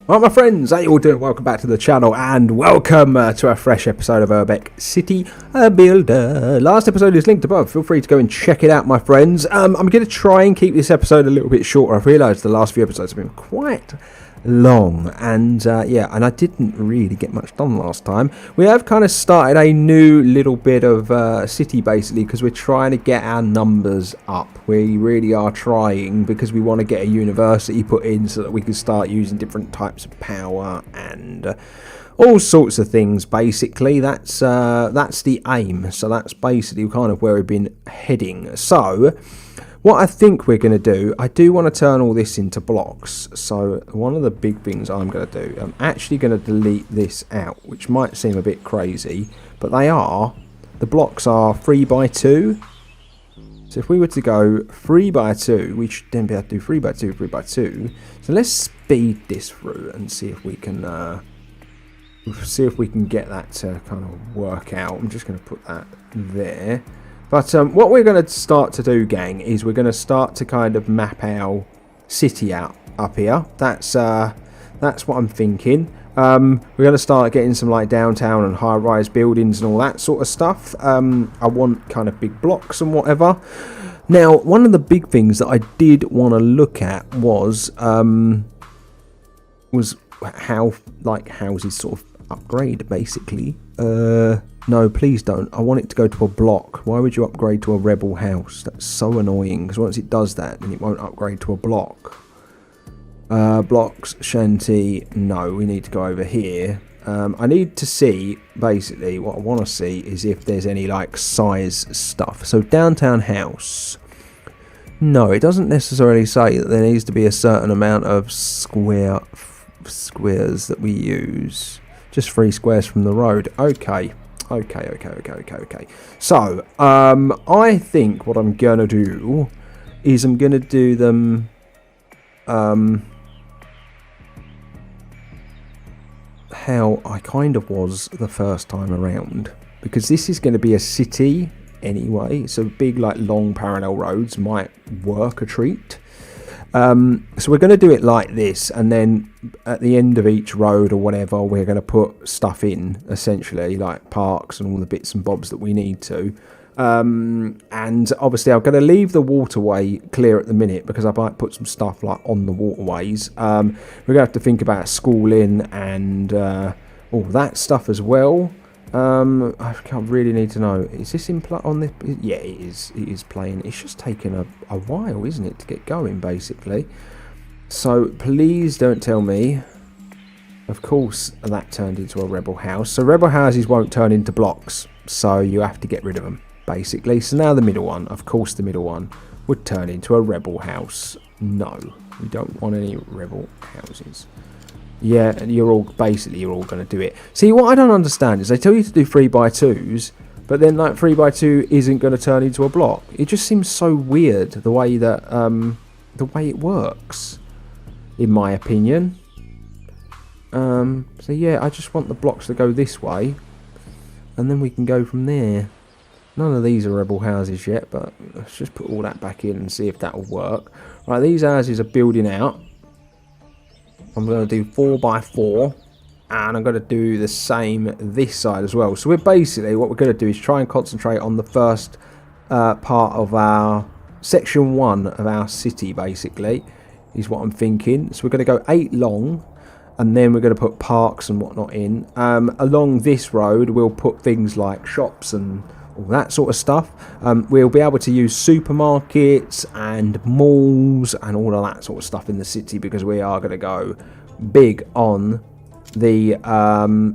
Alright my friends, how you all doing? Welcome back to the channel and welcome to a fresh episode of Urbek City Builder. Last episode is linked above, feel free to go and check it out my friends. I'm going to try and keep this episode a little bit shorter. I've realised the last few episodes have been quite long and and I didn't really get much done last time. We have kind of started a new little bit of city basically because we're trying to get our numbers up. We really are trying because we want to get a university put in so that we can start using different types of power and all sorts of things basically. That's the aim, so that's basically kind of where we've been heading. So what I think we're going to do, I do want to turn all this into blocks. So one of the big things I'm going to do, I'm actually going to delete this out, which might seem a bit crazy, but the blocks are 3x2. So if we were to go 3x2, we should then be able to do 3x2, 3x2. So let's speed this through and see if we can get that to kind of work out. I'm just going to put that there. But what we're going to start to do, gang, is we're going to start to kind of map our city out up here. That's what I'm thinking. We're going to start getting some like downtown and high-rise buildings and all that sort of stuff. I want kind of big blocks and whatever. Now, one of the big things that I did want to look at was how like houses sort of upgrade basically. No, please don't. I want it to go to a block. Why would you upgrade to a rebel house? That's so annoying, because once it does that, then it won't upgrade to a block. Blocks, shanty, no, we need to go over here. I need to see, basically, what I want to see is if there's any, like, size stuff. So, downtown house. No, it doesn't necessarily say that there needs to be a certain amount of squares that we use. Just 3 squares from the road. Okay. So, I think what I'm going to do is I'm going to do them how I kind of was the first time around. Because this is going to be a city anyway, so big like long parallel roads might work a treat. So we're going to do it like this, and then at the end of each road or whatever, we're going to put stuff in, essentially, like parks and all the bits and bobs that we need to. And obviously I'm going to leave the waterway clear at the minute because I might put some stuff like on the waterways. We're going to have to think about schooling and all that stuff as well. I really need to know, is this in play on this? Yeah, it is playing. It's just taking a while, isn't it, to get going basically. So please don't tell me. Of course that turned into a rebel house. So rebel houses won't turn into blocks, so you have to get rid of them basically. So now the middle one, of course the middle one would turn into a rebel house. No, we don't want any rebel houses. Yeah, and you're all going to do it. See, what I don't understand is they tell you to do 3x2s, but then like 3x2 isn't going to turn into a block. It just seems so weird the way that it works, in my opinion. So yeah, I just want the blocks to go this way, and then we can go from there. None of these are rebel houses yet, but let's just put all that back in and see if that will work. Right, these houses are building out. I'm going to do 4x4, and I'm going to do the same this side as well. So we're basically, what we're going to do is try and concentrate on the first part of our section 1 of our city, basically, is what I'm thinking. So we're going to go 8 long, and then we're going to put parks and whatnot in. Along this road, we'll put things like shops and all that sort of stuff. We'll be able to use supermarkets and malls and all of that sort of stuff in the city because we are going to go big on the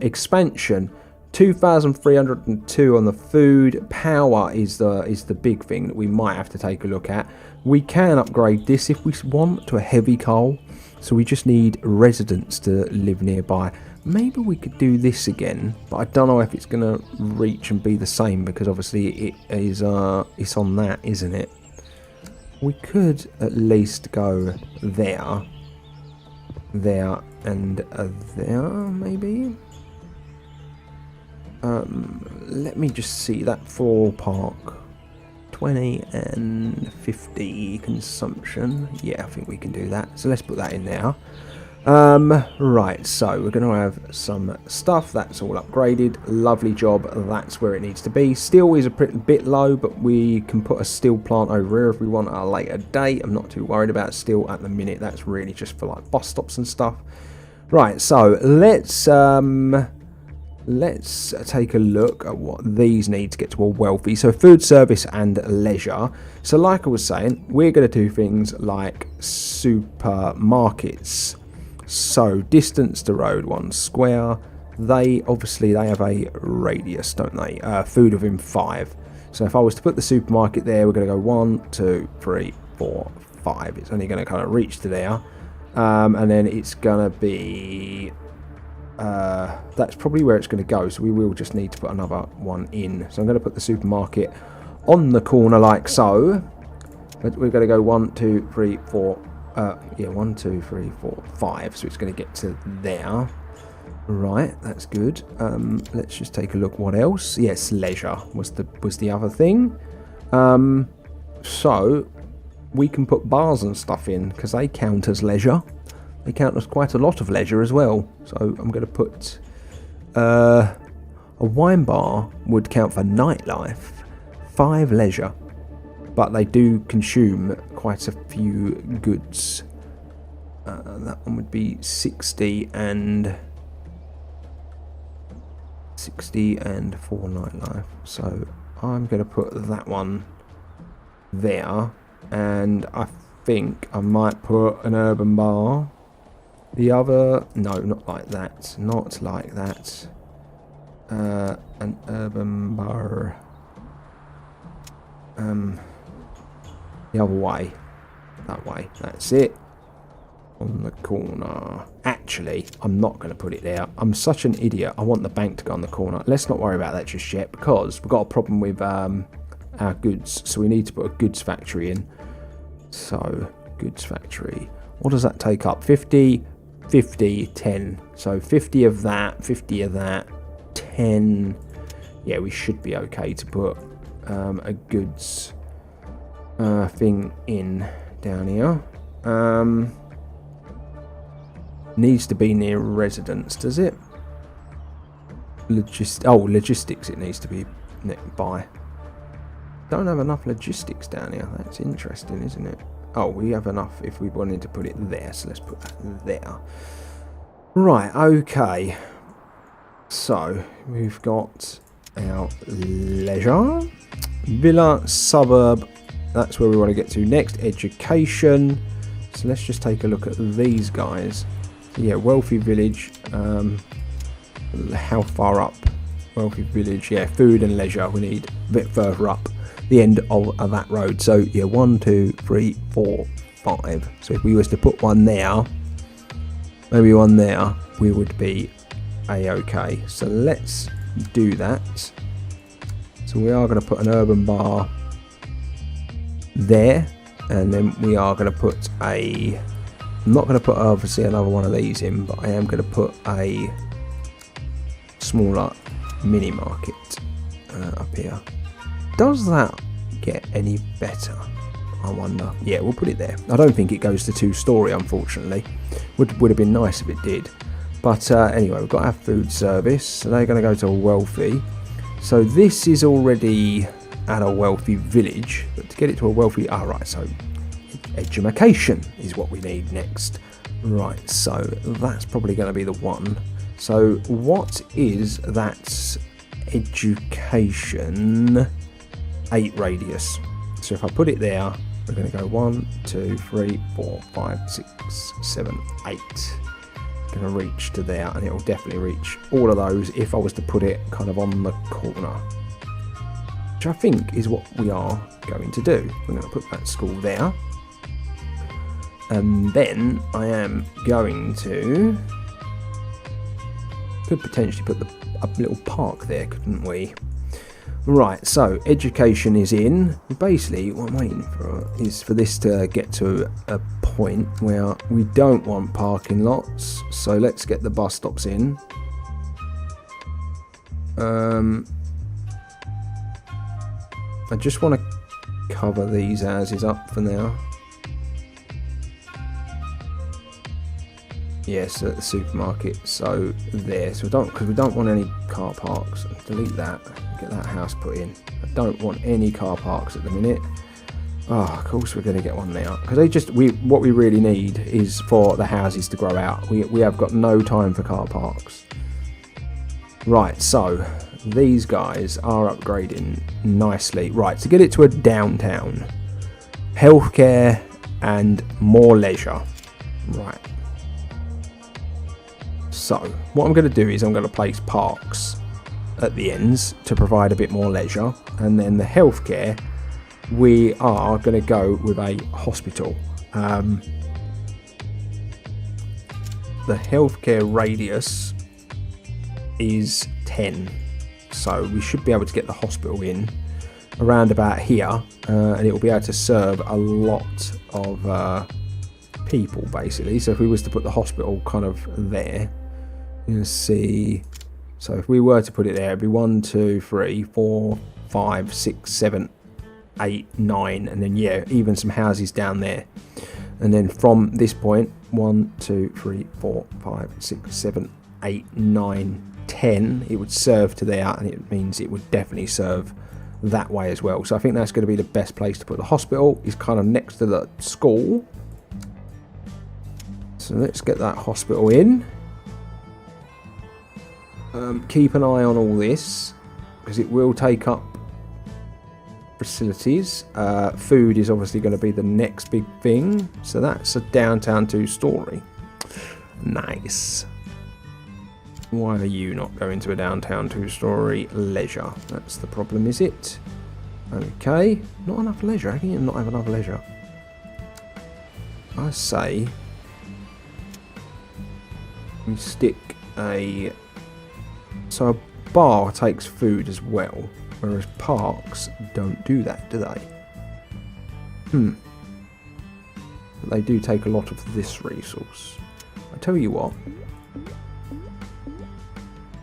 expansion. 2,302 on the food. Power is the big thing that we might have to take a look at. We can upgrade this if we want to a heavy coal, so we just need residents to live nearby. Maybe we could do this again, but I don't know if it's going to reach and be the same because obviously it is it's on that, isn't it? We could at least go there, and there maybe. Let me just see that for park. 20 and 50 consumption. Yeah, I think we can do that. So let's put that in there. Right, so we're going to have some stuff that's all upgraded. Lovely job, that's where it needs to be. Steel is a bit low, but we can put a steel plant over here if we want at a later date. I'm not too worried about steel at the minute. That's really just for like bus stops and stuff. Right, so let's take a look at what these need to get to a wealthy. So food service and leisure. So like I was saying, we're going to do things like supermarkets. So distance to road 1 square. They have a radius, don't they? Food within 5. So if I was to put the supermarket there, we're going to go 1, 2, 3, 4, 5. It's only going to kind of reach to there, and then it's going to be that's probably where it's going to go. So we will just need to put another one in. So I'm going to put the supermarket on the corner like so. But we're going to go 1, 2, 3, 4. 1, 2, 3, 4, 5. So it's going to get to there. Right, that's good. Let's just take a look. What else? Yes, leisure was the other thing. So we can put bars and stuff in because they count as leisure. They count as quite a lot of leisure as well. So I'm going to put a wine bar would count for nightlife. 5 leisure. But they do consume quite a few goods. That one would be 60 and 4 nightlife. So I'm going to put that one there. And I think I might put an urban bar. The other... No, not like that. Not like that. An urban bar... the other way. That way. That's it. On the corner. Actually, I'm not going to put it there. I'm such an idiot. I want the bank to go on the corner. Let's not worry about that just yet because we've got a problem with our goods. So we need to put a goods factory in. So, goods factory. What does that take up? 50, 50, 10. So 50 of that, 50 of that, 10. Yeah, we should be okay to put a goods thing in down here. Needs to be near residence, does it? Logistics it needs to be by. Don't have enough logistics down here. That's interesting, isn't it? Oh, we have enough if we wanted to put it there, so let's put that there. Right, okay. So, we've got our leisure. Villa, suburb. That's where we want to get to next. Education. So let's just take a look at these guys. So yeah, wealthy village. How far up? Wealthy village. Yeah, food and leisure. We need a bit further up the end of that road. So yeah, 1, 2, 3, 4, 5. So if we was to put one there, maybe one there, we would be a-okay. So let's do that. So we are going to put an urban bar there, and then we are going to put a... I'm not going to put obviously another one of these in, but I am going to put a smaller mini market up here. Does that get any better? I wonder. Yeah, we'll put it there. I don't think it goes to 2-story, unfortunately. Would have been nice if it did. But anyway, we've got our food service. So they're going to go to a wealthy. So this is already at a wealthy village. But to get it to a wealthy... right, so education is what we need next. Right, so that's probably going to be the one. So what is that education 8 radius? So if I put it there, we're going to go 1, 2, 3, 4, 5, 6, 7, 8. Going to reach to there, and it will definitely reach all of those if I was to put it kind of on the corner, which I think is what we are going to do. We're going to put that school there, and then I am going to could potentially put a little park there, couldn't we? Right, so education is in. Basically, what I'm waiting for is for this to get to a point where we don't want parking lots. So let's get the bus stops in. I just want to cover these as is up for now. Yes, at the supermarket. So there. So because we don't want any car parks. Delete that. Get that house put in. I don't want any car parks at the minute. Oh, of course we're going to get one now. Because what we really need is for the houses to grow out. We have got no time for car parks. Right, so these guys are upgrading nicely. Right, to get it to a downtown. Healthcare and more leisure. Right. So, what I'm going to do is I'm going to place parks at the ends to provide a bit more leisure. And then the healthcare, we are going to go with a hospital. The healthcare radius is 10. So we should be able to get the hospital in around about here. And it will be able to serve a lot of people, basically. So if we was to put the hospital kind of there, you can see. So if we were to put it there, it'd be 1, 2, 3, 4, 5, 6, 7, 8, 9, and then yeah, even some houses down there. And then from this point, 1, 2, 3, 4, 5, 6, 7, 8, 9, 10, it would serve to there, and it means it would definitely serve that way as well. So I think that's going to be the best place to put the hospital, is kind of next to the school. So let's get that hospital in. Keep an eye on all this, because it will take up facilities. Food is obviously going to be the next big thing. So that's a downtown 2-story. Nice. Why are you not going to a downtown 2-story? Leisure. That's the problem, is it? Okay. Not enough leisure. How can you not have enough leisure? I say we stick a... So a bar takes food as well, whereas parks don't do that, do they? They do take a lot of this resource. I tell you what.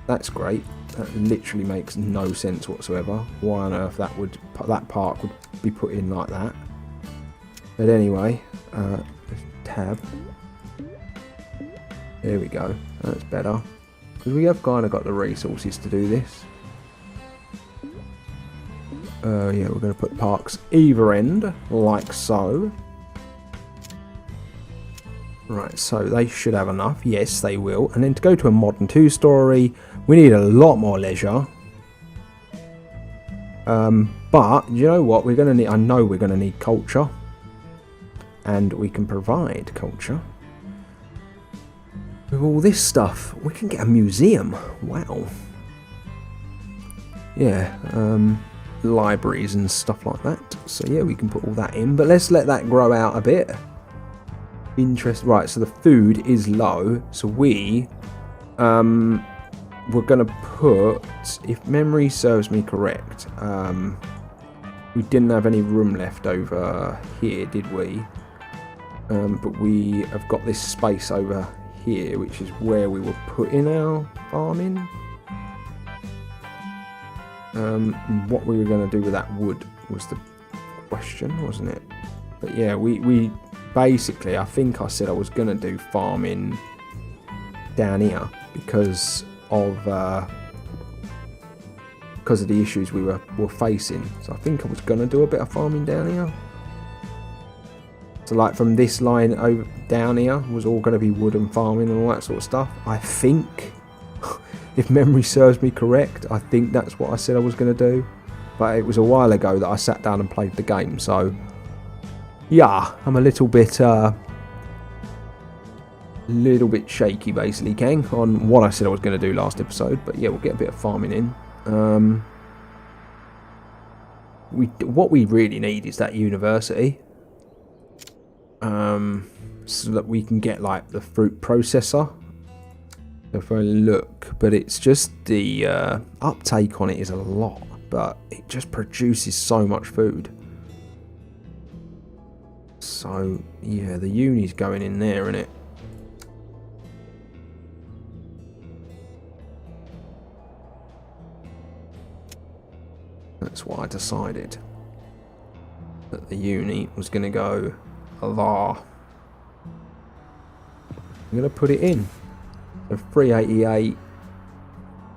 That's great. That literally makes no sense whatsoever. Why on earth that park would be put in like that? But anyway, tab. There we go. That's better. Because we have kind of got the resources to do this. Yeah, we're going to put parks either end, like so. Right, so they should have enough. Yes, they will. And then to go to a modern 2-story, we need a lot more leisure. But you know what? We're going to need. I know we're going to need culture, and we can provide culture. With all this stuff, we can get a museum. Wow. Yeah, libraries and stuff like that. So yeah, we can put all that in. But let's let that grow out a bit. Right, so the food is low. So we're going to put, if memory serves me correct, we didn't have any room left over here, did we? But we have got this space over here, which is where we were putting our farming. What we were going to do with that wood was the question, wasn't it? But yeah, we basically, I think I said I was going to do farming down here because of the issues we were facing. So I think I was going to do a bit of farming down here. So like from this line over down here was all going to be wood and farming and all that sort of stuff. I think, if memory serves me correct, I think that's what I said I was going to do. But it was a while ago that I sat down and played the game. So yeah, I'm a little bit shaky basically, gang, on what I said I was going to do last episode. But yeah, we'll get a bit of farming in. What we really need is that university. So that we can get like the fruit processor. If I look, but it's just the uptake on it is a lot, but it just produces so much food. So yeah, the uni's going in there, innit? That's what I decided, that the uni was going to go there. I'm going to put it in. So 388.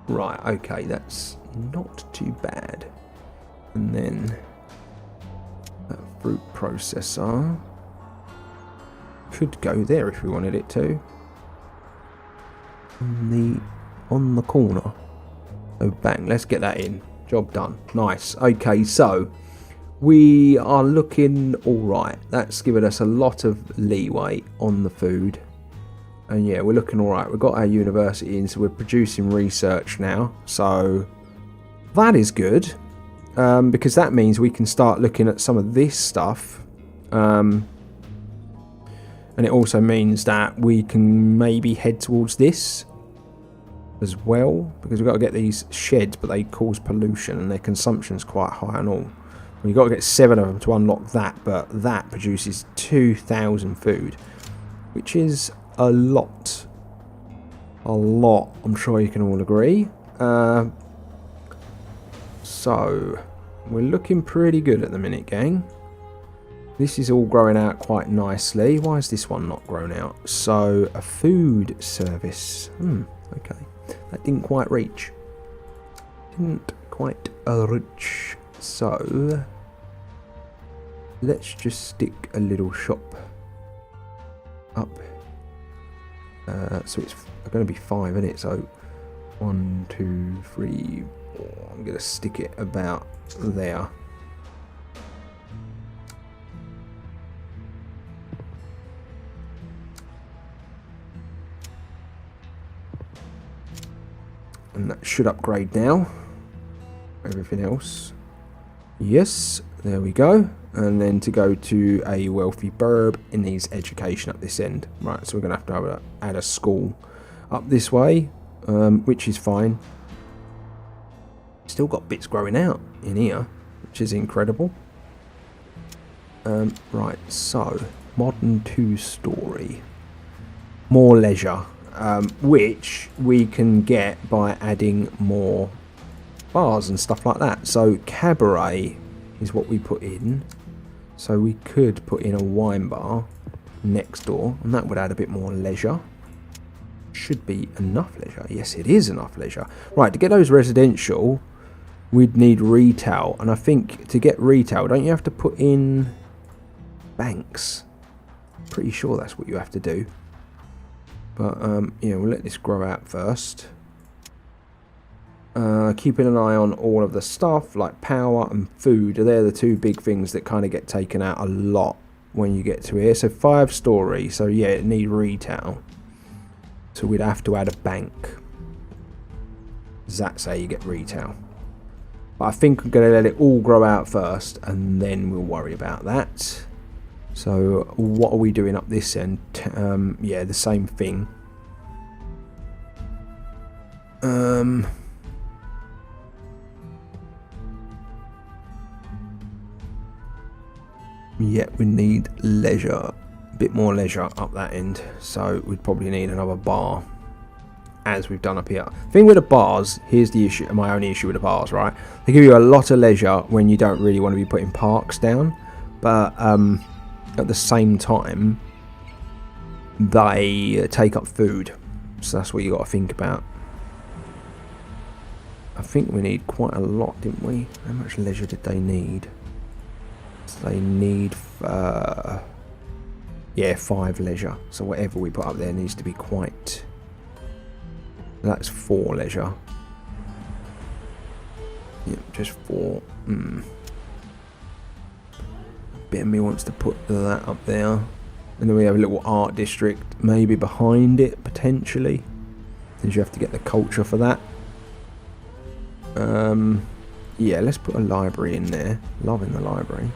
Right, okay, that's not too bad. And then that fruit processor could go there if we wanted it to. On the corner. So bang, let's get that in. Job done. Nice. Okay, so we are looking alright. That's given us a lot of leeway on the food. And yeah, we're looking alright. We've got our university in, so we're producing research now. So that is good. Because that means we can start looking at some of this stuff. And it also means that we can maybe head towards this as well, because we've got to get these sheds, but they cause pollution and their consumption's quite high and all. We've got to get 7 of them to unlock that, but that produces 2,000 food, which is a lot. I'm sure you can all agree. So we're looking pretty good at the minute, gang. This is all growing out quite nicely. Why is this one not grown out? So a food service. Okay. That didn't quite reach. So let's just stick a little shop up. So it's going to be 5, isn't it? So 1, 2, 3, 4. I'm going to stick it about there. And that should upgrade now. Everything else. Yes, there we go. And then to go to a wealthy burb, it needs education up this end. Right, so we're going to have to add a school up this way, which is fine. Still got bits growing out in here, which is incredible. Right, so modern 2-story. More leisure. Which we can get by adding more bars and stuff like that. So cabaret is what we put in. So we could put in a wine bar next door, and that would add a bit more leisure. Should be enough leisure. Yes, it is enough leisure. Right, to get those residential, we'd need retail. And I think to get retail, don't you have to put in banks? Pretty sure that's what you have to do. But yeah, we'll let this grow out first. Keeping an eye on all of the stuff like power and food. They're the 2 big things that kind of get taken out a lot when you get to here. So 5-story. So yeah, it need retail. So we'd have to add a bank. That's how you get retail. But I think I'm going to let it all grow out first, and then we'll worry about that. So what are we doing up this end? Yeah, the same thing. Yeah, we need leisure, a bit more leisure up that end. So we'd probably need another bar, as we've done up here. The thing with the bars, here's the issue, my only issue with the bars, right? They give you a lot of leisure when you don't really want to be putting parks down, but at the same time, they take up food. So that's what you got to think about. I think we need quite a lot, didn't we? How much leisure did they need? So they need, yeah, 5 leisure. So whatever we put up there needs to be quite... That's 4 leisure. Yep, just 4. Bit of me wants to put that up there. And then we have a little art district maybe behind it, potentially. Because you have to get the culture for that. Yeah, let's put a library in there. Loving the library.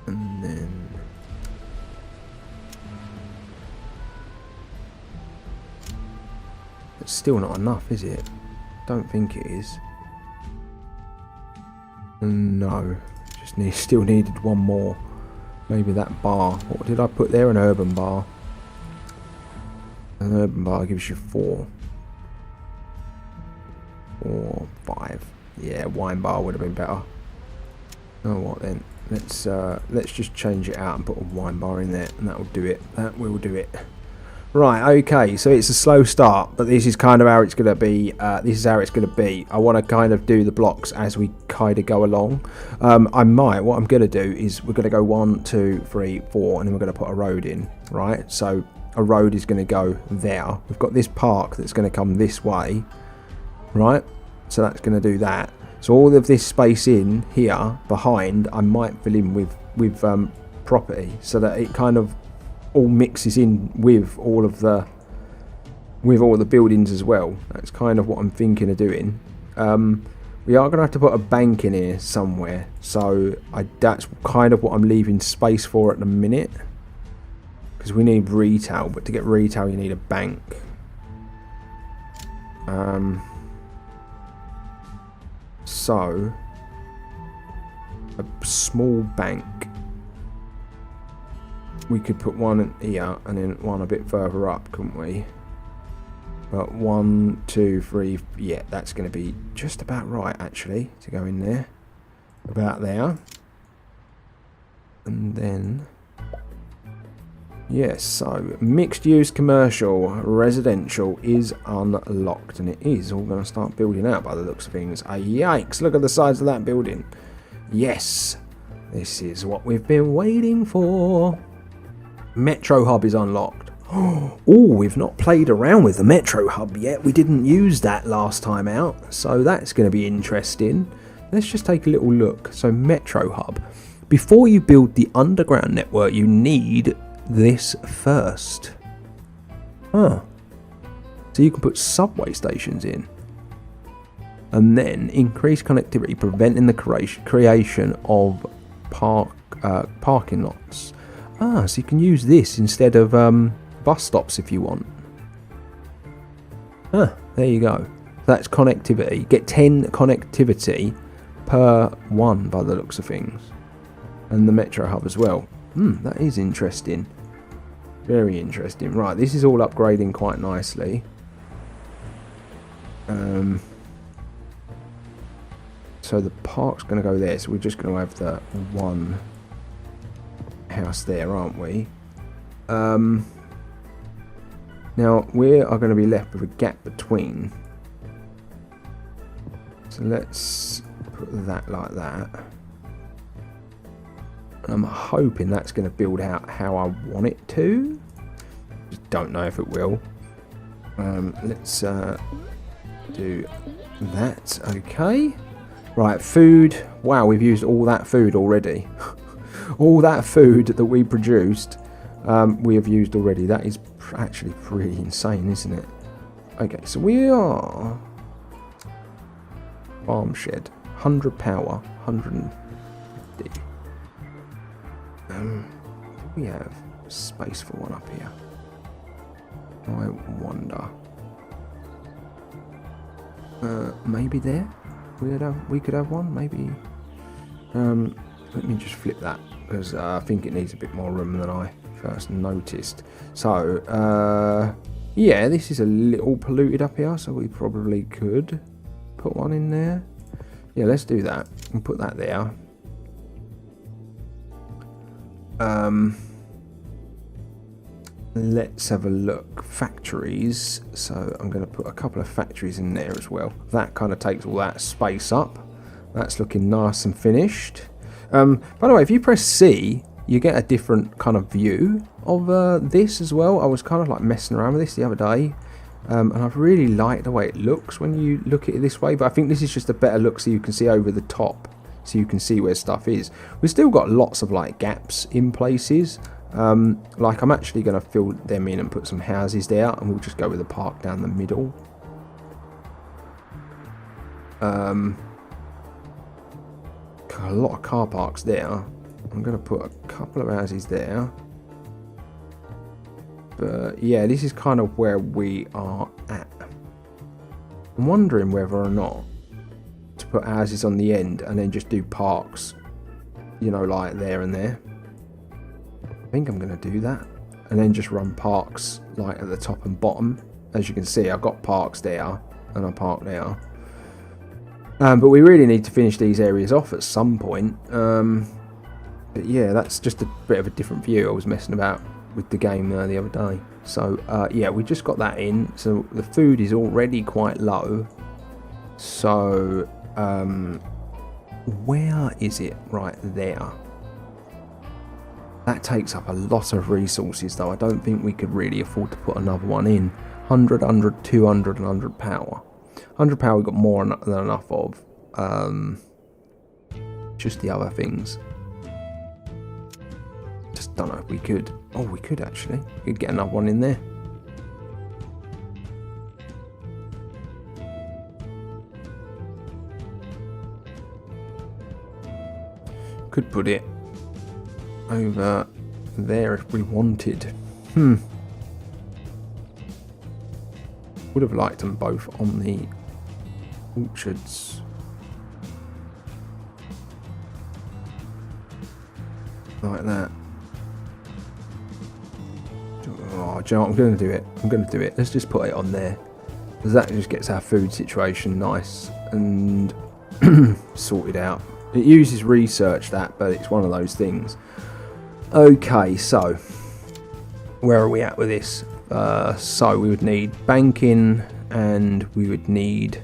And then it's still not enough, is it? Don't think it is. No, just still needed one more. Maybe that bar. What did I put there? An urban bar. An urban bar gives you 4. 4, 5. Yeah, wine bar would have been better. Oh, what then? Let's just change it out and put a wine bar in there, and that will do it. That will do it. Right, okay, so it's a slow start, but this is kind of how it's going to be. This is how it's going to be. I want to kind of do the blocks as we kind of go along. What I'm going to do is we're going to go 1, 2, 3, 4, and then we're going to put a road in, right? So a road is going to go there. We've got this park that's going to come this way, right? So that's going to do that. So all of this space in here behind, I might fill in with property, so that it kind of all mixes in with all the buildings as well. That's kind of what I'm thinking of doing. We are going to have to put a bank in here somewhere, so that's kind of what I'm leaving space for at the minute, because we need retail, but to get retail you need a bank. So a small bank. We could put one here and then one a bit further up, couldn't we? But 1, 2, 3, yeah, that's going to be just about right actually to go in there. About there. And then, yes, so mixed use commercial residential is unlocked, and it is all going to start building out by the looks of things. Yikes, look at the size of that building. Yes, this is what we've been waiting for. Metro Hub is unlocked. Oh, we've not played around with the Metro Hub yet. We didn't use that last time out, so that's going to be interesting. Let's just take a little look. So Metro Hub. Before you build the underground network, you need this first. So you can put subway stations in. And then increase connectivity, preventing the creation of parking lots. So you can use this instead of bus stops if you want. There you go. That's connectivity. Get 10 connectivity per one by the looks of things. And the Metro Hub as well. That is interesting. Very interesting. Right, this is all upgrading quite nicely. So the park's going to go there. So we're just going to have the one house there, aren't we? Now we are going to be left with a gap between. So let's put that like that. I'm hoping that's going to build out how I want it to. Just don't know if it will. Let's do that. Okay. Right, food. Wow, we've used all that food already. All that food that we produced, we have used already. That is actually pretty insane, isn't it? Okay, so we are farm shed, 100 power, 150. Do we have space for one up here? I wonder. Maybe there. We could have one. Maybe. Let me just flip that, because I think it needs a bit more room than I first noticed. So, yeah, this is a little polluted up here, so we probably could put one in there. Yeah, let's do that and put that there. Let's have a look. Factories. So I'm going to put a couple of factories in there as well. That kind of takes all that space up. That's looking nice and finished. By the way, if you press C, you get a different kind of view of this as well. I was kind of like messing around with this the other day. And I really like the way it looks when you look at it this way. But I think this is just a better look so you can see over the top. So you can see where stuff is. We've still got lots of like gaps in places. Like I'm actually going to fill them in and put some houses there. And we'll just go with the park down the middle. A lot of car parks there. I'm going to put a couple of houses there. But yeah, this is kind of where we are at. I'm wondering whether or not to put houses on the end and then just do parks, you know, like there and there. I think I'm going to do that. And then just run parks like at the top and bottom. As you can see, I've got parks there and a park there. But we really need to finish these areas off at some point. But yeah, that's just a bit of a different view. I was messing about with the game the other day. So yeah, we just got that in. So the food is already quite low. So where is it? Right there. That takes up a lot of resources, though. I don't think we could really afford to put another one in. 100, 100, 200 and 100 power. 100 power we got more than enough of. Just the other things. Just don't know if we could. Oh, we could actually. We could get another one in there. Could put it over there if we wanted. Would have liked them both on the orchards. Like that. Oh, do you know what? I'm going to do it. I'm going to do it. Let's just put it on there. Because that just gets our food situation nice and sorted out. It uses research, that, but it's one of those things. Okay, so where are we at with this? So we would need banking and we would need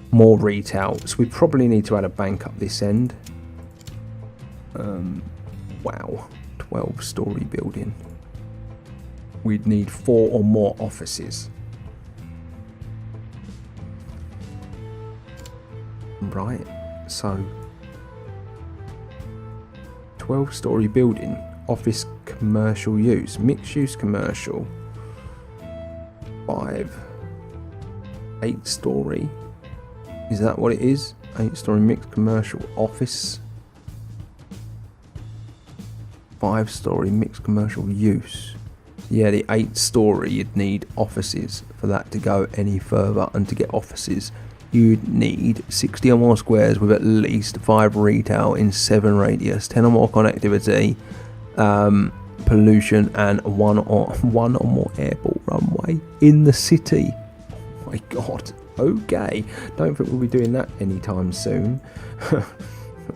more retail. So we probably need to add a bank up this end. Wow, 12-story building. We'd need 4 or more offices. Right, so 12-story building, office commercial use, mixed use commercial, 5, 8-story, is that what it is? 8-story mixed commercial office, 5-story mixed commercial use. Yeah, the 8-story you'd need offices for that to go any further, and to get offices you'd need 60 or more squares with at least 5 retail in 7 radius, 10 or more connectivity, pollution, and one or more airport runway in the city. Oh my god. Okay. Don't think we'll be doing that anytime soon.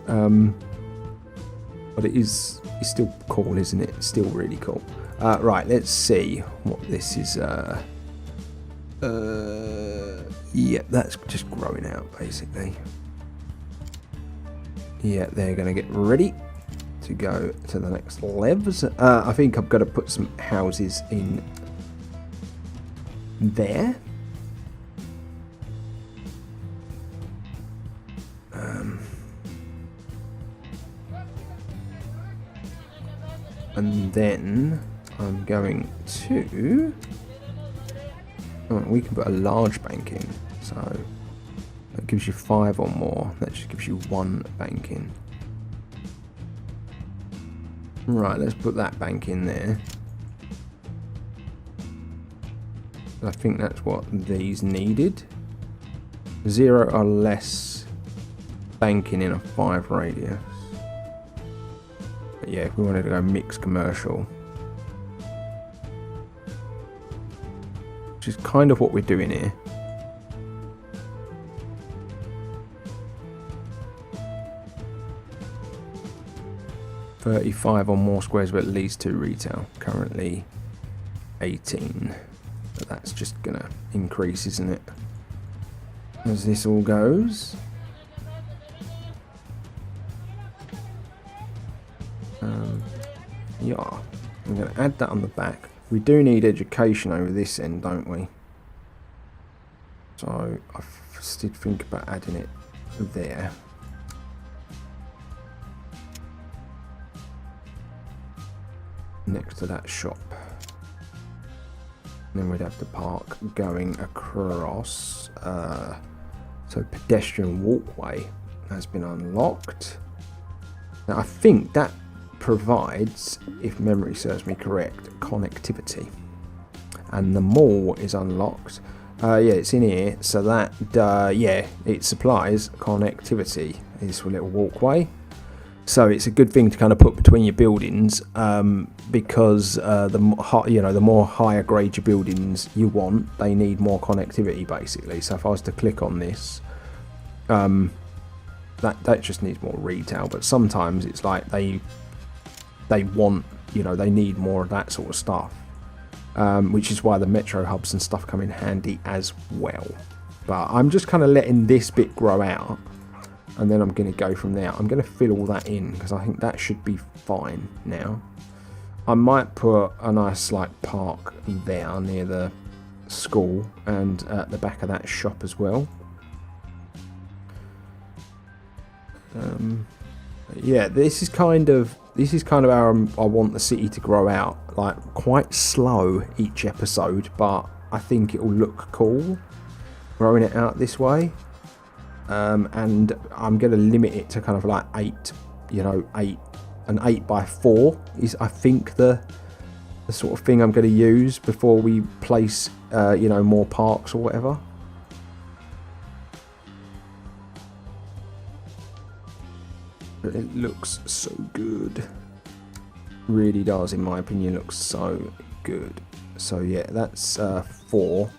But it's still cool, isn't it? It's still really cool. Right, let's see what this is. Yeah, that's just growing out, basically. Yeah, they're going to get ready to go to the next levels. I think I've got to put some houses in there. And then I'm going to... Oh, we can put a large bank in, so that gives you 5 or more. That just gives you 1 bank in. Right, let's put that bank in there. I think that's what these needed. 0 or less banking in a 5 radius. But yeah, if we wanted to go mixed commercial, which is kind of what we're doing here. $35 or more squares with at least 2 retail. Currently 18. But that's just gonna increase, isn't it? As this all goes. Yeah. I'm gonna add that on the back. We do need education over this end, don't we? So I did think about adding it there. Next to that shop. And then we'd have the park going across. So pedestrian walkway has been unlocked. Now I think that provides, if memory serves me correct, connectivity. And the mall is unlocked. Yeah, it's in here. So that, yeah, it supplies connectivity. This little walkway. So it's a good thing to kind of put between your buildings, because the more higher grade your buildings you want, they need more connectivity basically. So if I was to click on this, that just needs more retail. But sometimes it's like they want, you know, they need more of that sort of stuff, which is why the metro hubs and stuff come in handy as well. But I'm just kind of letting this bit grow out, and then I'm going to go from there. I'm going to fill all that in because I think that should be fine now. I might put a nice like park there near the school and at the back of that shop as well. Yeah, this is kind of how I want the city to grow out, like quite slow each episode, but I think it will look cool growing it out this way. And I'm going to limit it to kind of like 8, you know, 8 by 4 is I think the sort of thing I'm going to use before we place you know, more parks or whatever. But it looks so good, really does, in my opinion. Looks so good. So yeah, that's 4,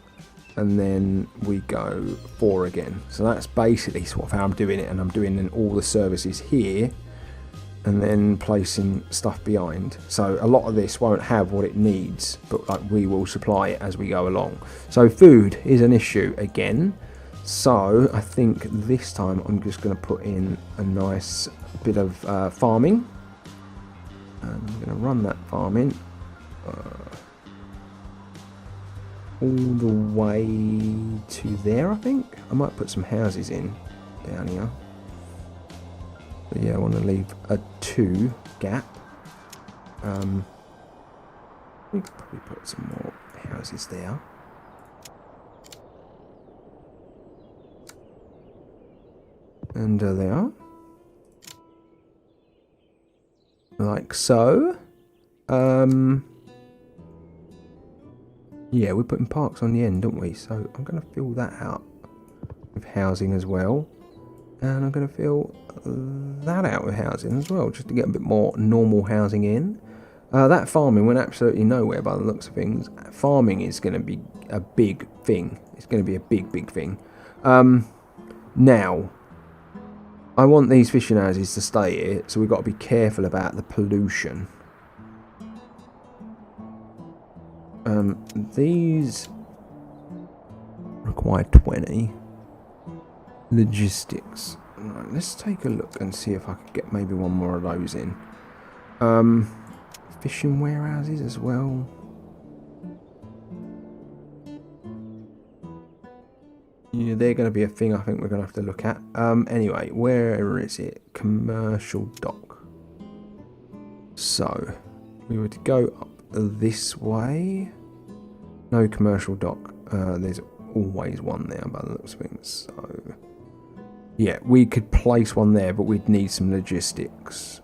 and then we go 4 again. So that's basically sort of how I'm doing it, and I'm doing in all the services here and then placing stuff behind. So a lot of this won't have what it needs, but like we will supply it as we go along. So food is an issue again. So I think this time I'm just going to put in a nice bit of farming. And I'm going to run that farming all the way to there, I think. I might put some houses in down here. But yeah, I want to leave a 2 gap. We could probably put some more houses there. And they are. Like so. Yeah, we're putting parks on the end, don't we? So I'm going to fill that out with housing as well. And I'm going to fill that out with housing as well, just to get a bit more normal housing in. That farming went absolutely nowhere by the looks of things. Farming is going to be a big thing. It's going to be a big thing. Now, I want these fishing houses to stay here, so we've got to be careful about the pollution. These require 20. Logistics. Right, let's take a look and see if I could get maybe one more of those in. Fishing warehouses as well. Yeah, they're going to be a thing I think we're going to have to look at. Anyway, where is it? Commercial dock. So, we were to go up this way. No commercial dock. There's always one there by the looks of things. So, yeah, we could place one there, but we'd need some logistics.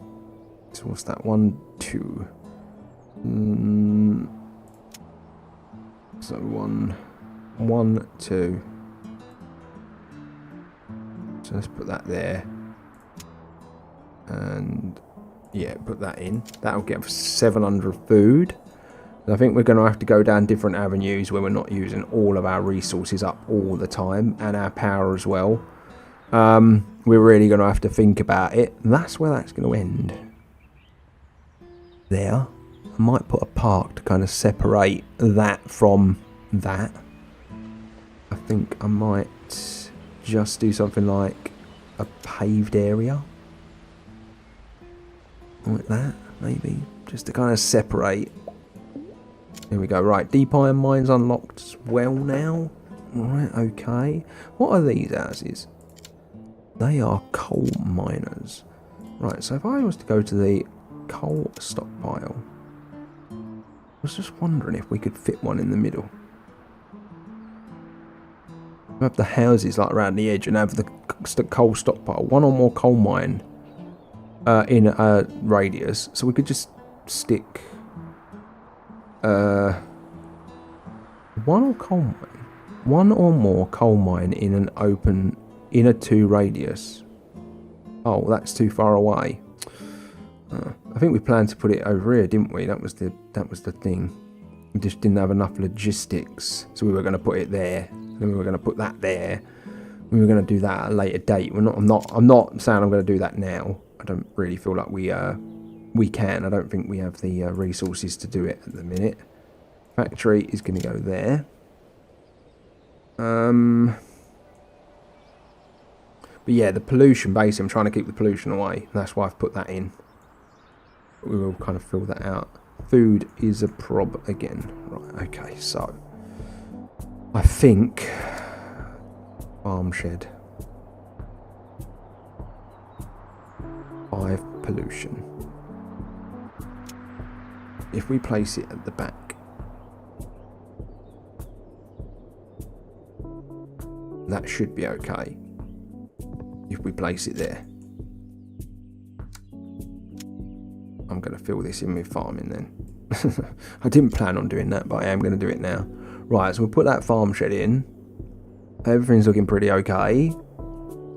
So what's that? 1, 2. So 1, 2. So let's put that there. And yeah, put that in. That'll get us 700 food. And I think we're going to have to go down different avenues where we're not using all of our resources up all the time, and our power as well. We're really going to have to think about it. And that's where that's going to end. There. I might put a park to kind of separate that from that. I think I might just do something like a paved area. Like that, maybe. Just to kind of separate. There we go. Right, deep iron mines unlocked as well now. Right, okay. What are these houses? They are coal miners. Right, so if I was to go to the coal stockpile, I was just wondering if we could fit one in the middle. Have the houses like around the edge and have the coal stockpile. One or more coal mine in a radius. So we could just stick one or more coal mine in an open in a 2 radius. Oh, that's too far away. I think we planned to put it over here, didn't we? That was the thing. We just didn't have enough logistics, so we were going to put it there. Then we were going to put that there. We were going to do that at a later date. I'm not saying I'm going to do that now. I don't really feel like we can. I don't think we have the resources to do it at the minute. Factory is going to go there. But yeah, the pollution, basically, I'm trying to keep the pollution away. That's why I've put that in. But we will kind of fill that out. Food is a prob again. Right, okay, so I think farm shed. 5 pollution. If we place it at the back, that should be okay. If we place it there, I'm going to fill this in with farming then. I didn't plan on doing that, but I am going to do it now. Right, so we'll put that farm shed in. Everything's looking pretty okay.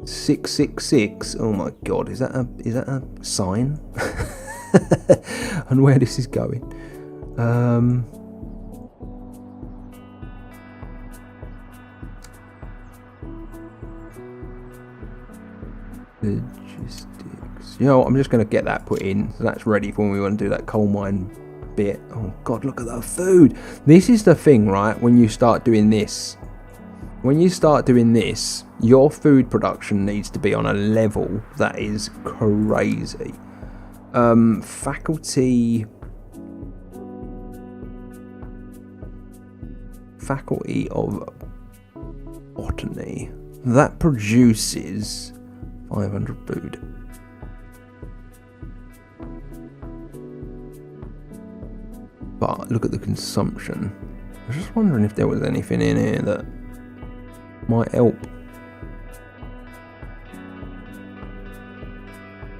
666. Oh my god, is that a sign? And where this is going? Logistics. You know, I'm just going to get that put in, so that's ready for when we want to do that coal mine bit. Oh god, look at that food. This is the thing, right? When you start doing this. When you start doing this, your food production needs to be on a level that is crazy. Faculty of Botany. That produces 500 food. But look at the consumption. I was just wondering if there was anything in here that might help.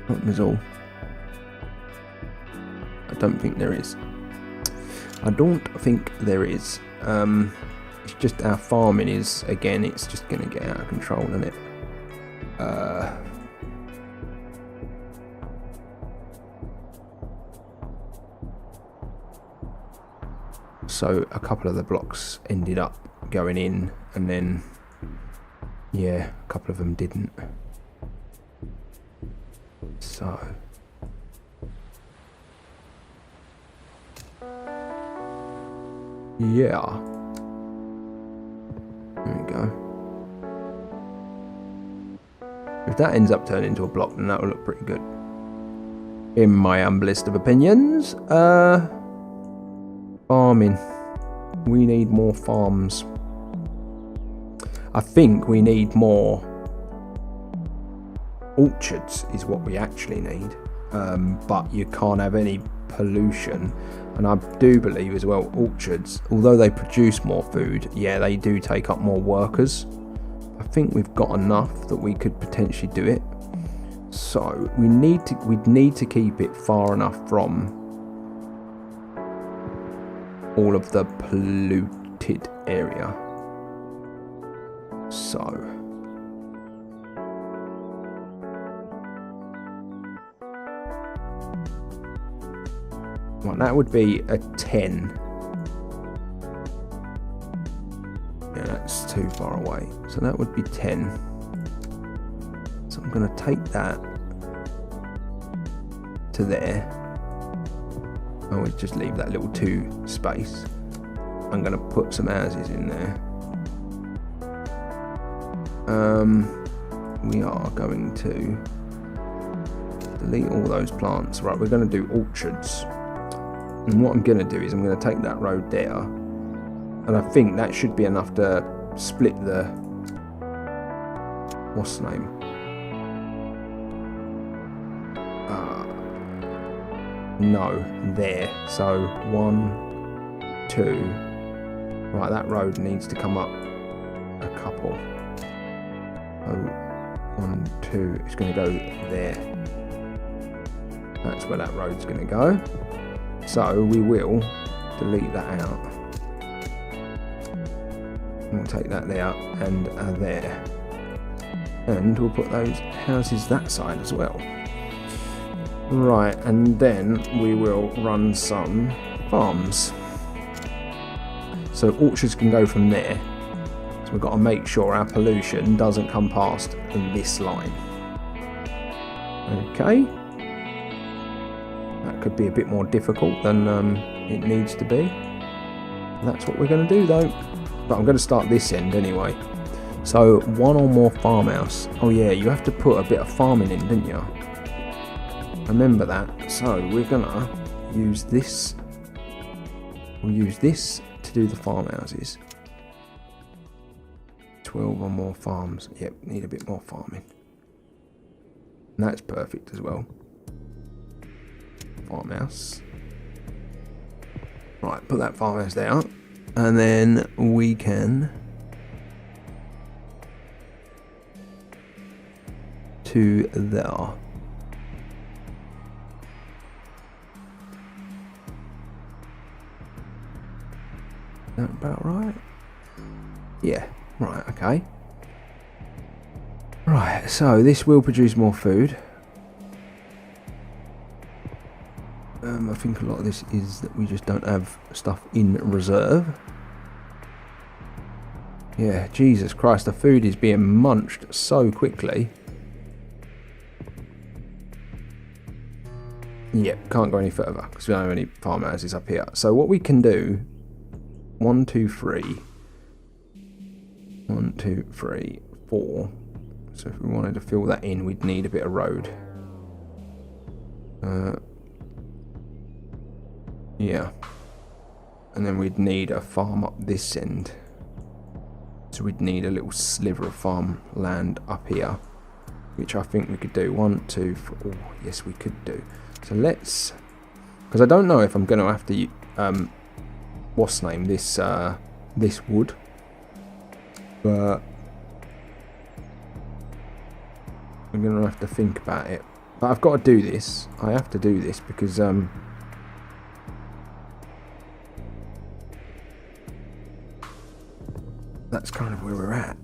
That was all. I don't think there is. I don't think there is. It's just our farming is, again, it's just going to get out of control, isn't it? So a couple of the blocks ended up going in, and then yeah, a couple of them didn't. So yeah, there we go. If that ends up turning into a block, then that will look pretty good, in my humblest of opinions. Farming. We need more farms. I think we need more orchards is what we actually need. But you can't have any pollution. And I do believe as well, orchards, although they produce more food, yeah, they do take up more workers. I think we've got enough that we could potentially do it. So we'd need to keep it far enough from all of the polluted area. So well, that would be a 10. Yeah, that's too far away. So that would be 10. So I'm going to take that to there. I always just leave that little 2 space. I'm going to put some houses in there. We are going to delete all those plants. Right, we're going to do orchards. And what I'm going to do is I'm going to take that road there. And I think that should be enough to split the... what's the name? No, there. So 1, 2. Right, that road needs to come up a couple. Oh, 1, 2. It's going to go there. That's where that road's going to go. So we will delete that out. We'll take that there and there. And we'll put those houses that side as well. Right, and then we will run some farms. So orchards can go from there. So So we've got to make sure our pollution doesn't come past this line. Okay. That could be a bit more difficult than it needs to be. That's what we're going to do though. But I'm going to start this end anyway. So one or more farmhouse. Oh yeah, you have to put a bit of farming in, didn't you? Remember that. So we're going to use this. We'll use this to do the farmhouses. 12 or more farms. Yep, need a bit more farming. And that's perfect as well. Farmhouse. Right, put that farmhouse there. And then we can to there. Is that about right? Yeah, right, okay. Right, so this will produce more food. I think a lot of this is that we just don't have stuff in reserve. Yeah, Jesus Christ, the food is being munched so quickly. Yep, can't go any further because we don't have any farmhouses up here. So what we can do, 1, 2, 3. 1, 2, 3, 4. So if we wanted to fill that in, we'd need a bit of road. Yeah. And then we'd need a farm up this end. So we'd need a little sliver of farmland up here, which I think we could do. 1, 2, 3. Oh, yes, we could do. So let's, because I don't know if I'm going to have to, what's name this this wood, but I'm going to have to think about it. But I've got to do this. I have to do this because that's kind of where we're at.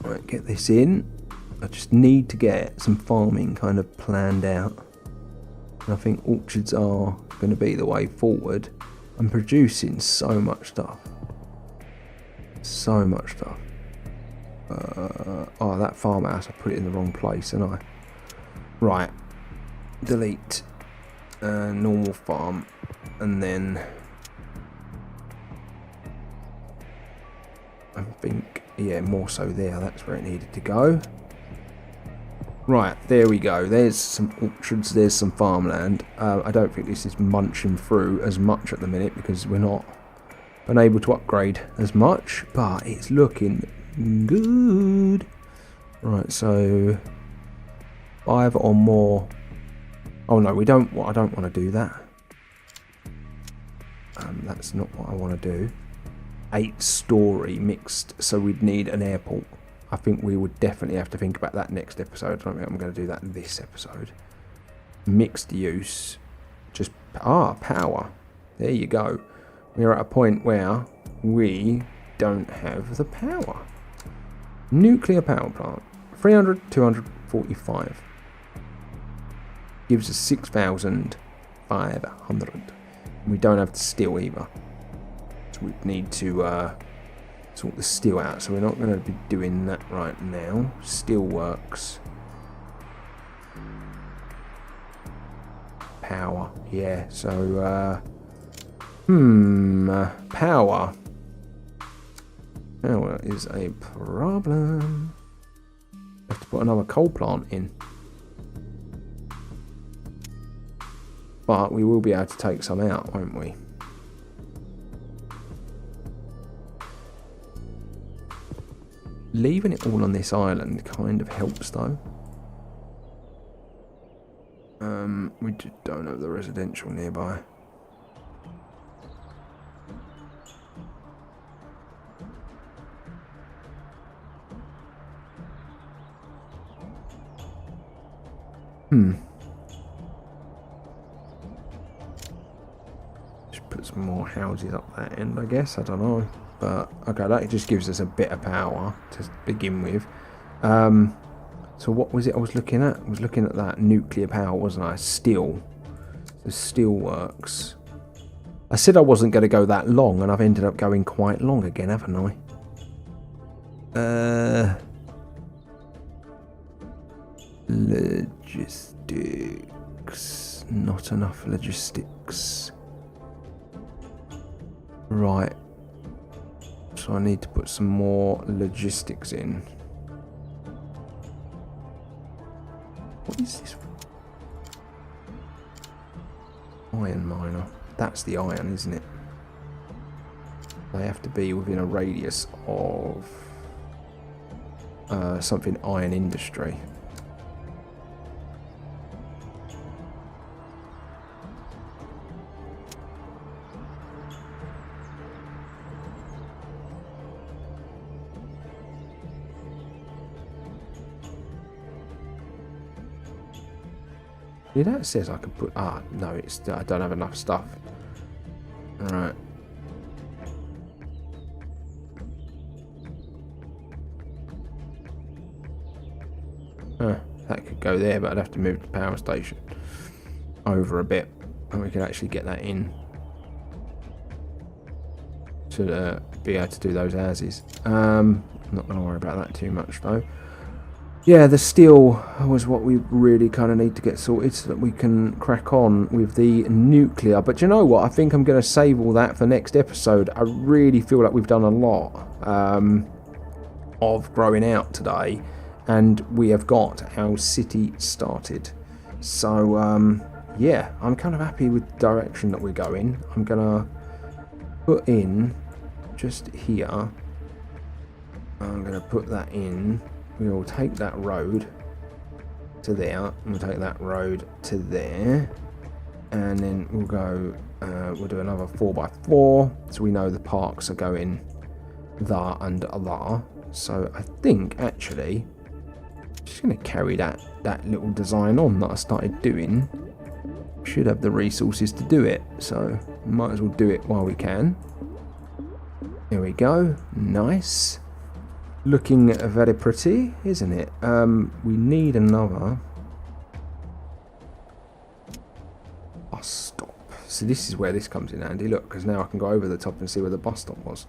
Right, get this in. I just need to get some farming kind of planned out. And I think orchards are going to be the way forward. I'm producing so much stuff. So much stuff. Oh, that farmhouse, I put it in the wrong place, didn't I? Right. Delete. Normal farm. And then I think, yeah, more so there. That's where it needed to go. Right, there we go. There's some orchards. There's some farmland. I don't think this is munching through as much at the minute because we're not been able to upgrade as much. But it's looking good. Right, so 5 or more. Oh no, we don't. I don't want to do that. That's not what I want to do. 8-story mixed, so we'd need an airport. I think we would definitely have to think about that next episode. I don't think I'm going to do that in this episode. Mixed use. Just, power. There you go. We're at a point where we don't have the power. Nuclear power plant. 300, 245. Gives us 6,500. We don't have the steel either. So we need to sort the steel out. So we're not going to be doing that right now. Steel works. Power. Yeah, so power. Power is a problem. Have to put another coal plant in. But we will be able to take some out, won't we? Leaving it all on this island kind of helps though. We just don't have the residential nearby. Just put some more houses up that end, I guess. I don't know. But okay, that just gives us a bit of power to begin with. So what was it I was looking at? I was looking at that nuclear power, wasn't I? Steel. The steel works. I said I wasn't going to go that long, and I've ended up going quite long again, haven't I? Logistics. Not enough logistics. Right. So I need to put some more logistics in. What is this? Iron miner. That's the iron, isn't it? They have to be within a radius of something iron industry. Yeah, that says I can put... Ah, no, it's I don't have enough stuff. Alright. That could go there, but I'd have to move the power station over a bit. And we could actually get that in to be able to do those houses. I'm not going to worry about that too much, though. Yeah, the steel was what we really kind of need to get sorted so that we can crack on with the nuclear. But you know what? I think I'm going to save all that for next episode. I really feel like we've done a lot of growing out today. And we have got our city started. So, yeah, I'm kind of happy with the direction that we're going. I'm going to put in just here. I'm going to put that in. We will take that road to there, and we'll take that road to there, and then we'll go, we'll do another 4x4, so we know the parks are going there and there. So I think, actually, I'm just going to carry that little design on that I started doing. Should have the resources to do it, so might as well do it while we can. There we go, nice. Looking very pretty, isn't it? We need another bus stop. So this is where this comes in handy. Look, because now I can go over the top and see where the bus stop was.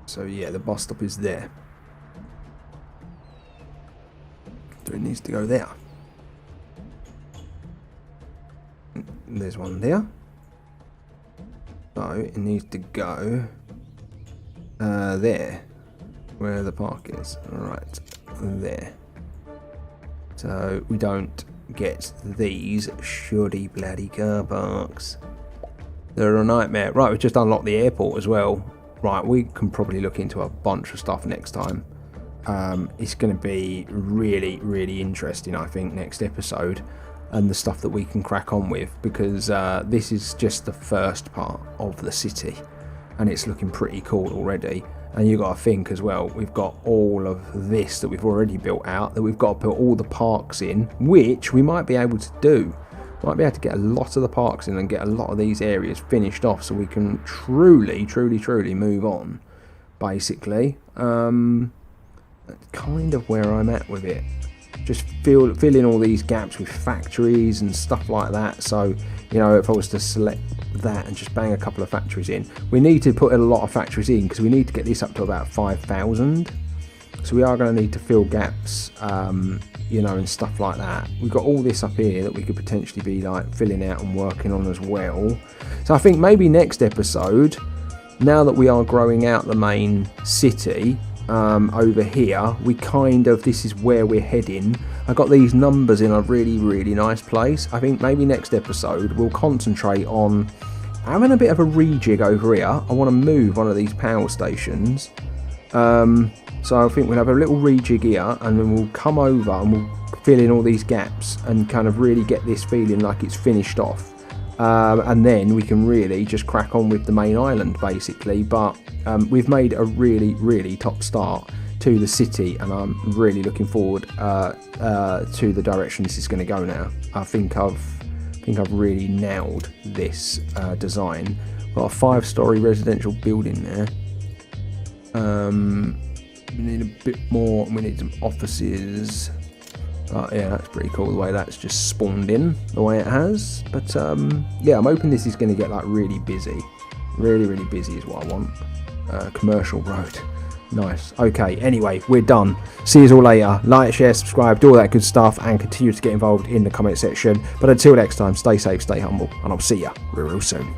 So yeah, the bus stop is there. So it needs to go there. There's one there. So it needs to go there, where the park is. Right there. So we don't get these shoddy bloody car parks. They're a nightmare. Right, we've just unlocked the airport as well. Right, we can probably look into a bunch of stuff next time. It's going to be really, really interesting, I think, next episode, and the stuff that we can crack on with, because this is just the first part of the city, and it's looking pretty cool already. And you've got to think as well, we've got all of this that we've already built out, that we've got to put all the parks in, which we might be able to do. Might be able to get a lot of the parks in and get a lot of these areas finished off, so we can truly, truly, truly move on, basically. That's kind of where I'm at with it. Just fill in all these gaps with factories and stuff like that. So, you know, if I was to select that and just bang a couple of factories in, we need to put a lot of factories in because we need to get this up to about 5,000. So we are going to need to fill gaps, you know, and stuff like that. We've got all this up here that we could potentially be like filling out and working on as well. So I think maybe next episode, now that we are growing out the main city, over here, we kind of, this is where we're heading. I got these numbers in a really, really nice place. I think maybe next episode we'll concentrate on having a bit of a rejig over here. I want to move one of these power stations. So I think we'll have a little rejig here, and then we'll come over and we'll fill in all these gaps and kind of really get this feeling like it's finished off. And then we can really just crack on with the main island, basically. But we've made a really, really top start to the city, and I'm really looking forward to the direction this is going to go now. I think I've really nailed this design. Got a 5-story residential building there. We need a bit more. We need some offices. Yeah, that's pretty cool the way that's just spawned in the way it has. But yeah, I'm hoping this is going to get like really busy. Really busy is what I want. Commercial road. Nice. Okay, anyway, we're done. See you all later. Like, share, subscribe, do all that good stuff, and continue to get involved in the comment section. But until next time, stay safe, stay humble, and I'll see you real soon.